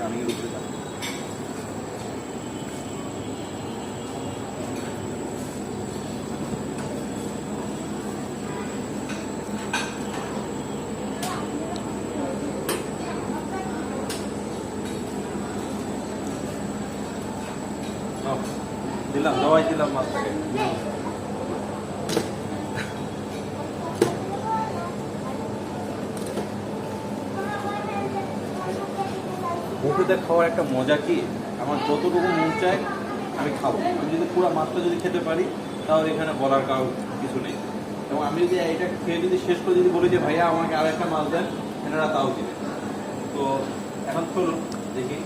রানিংয়ের উপরে যাবে। দিলাম, জবাই দিলাম মাছটাকে। মুখেতে খাওয়ার একটা মজা কি, আমার যতটুকু মন চায় আমি খাবো। আমি যদি পুরো মাছটা যদি খেতে পারি তাহলে এখানে বলার কারণ কিছু নেই। এবং আমি যদি এটা খেয়ে যদি শেষ করে যদি বলি যে ভাইয়া আমাকে আর একটা মাছ দেন, এনারা তাও দিবে। তো এখন চলুন দেখি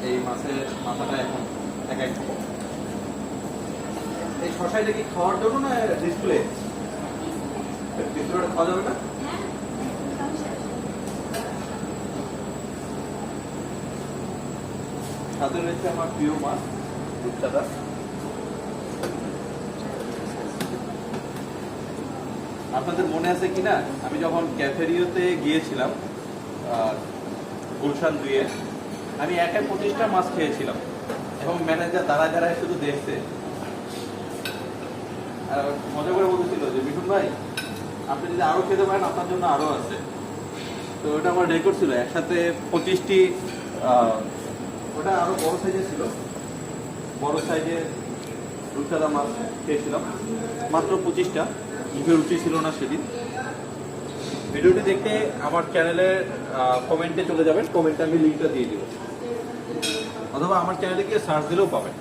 এই মাছের মাথাটা এখন একাই খাবো। এই শশাইটা কি খাওয়ার জন্য না ডিসপ্লে? ডিসপ্লেটা খাওয়া যাবে না? সাথে রয়েছে আমার প্রিয় মাছ রূপচাঁদা। আপনাদের মনে আছে কিনা, আমি যখন ক্যাফেরিওতে গিয়েছিলাম গুলশান 2-এ, আমি একে 25টা মাছ খেয়েছিলাম এবং ম্যানেজার দাঁড়ায় শুধু দেখছে আর মজা করে বলতেছিল যে মিঠুন ভাই আপনি যদি আরো খেতে পারেন আপনার জন্য আরো আছে। তো ওটা আমার রেকর্ড ছিল, একসাথে 25টি। ওটা আরো বড় সাইজের ছিল, বড় সাইজের রূপচাঁদা মাছ খেয়েছিলাম, মাত্র 25টা। মুখে রুচি ছিল না সেদিন। ভিডিওটি দেখতে আমার চ্যানেলের কমেন্টে চলে যাবেন, কমেন্টে আমি লিঙ্কটা দিয়ে দিব, অথবা আমার চ্যানেলে গিয়ে সার্চ দিলেও পাবেন।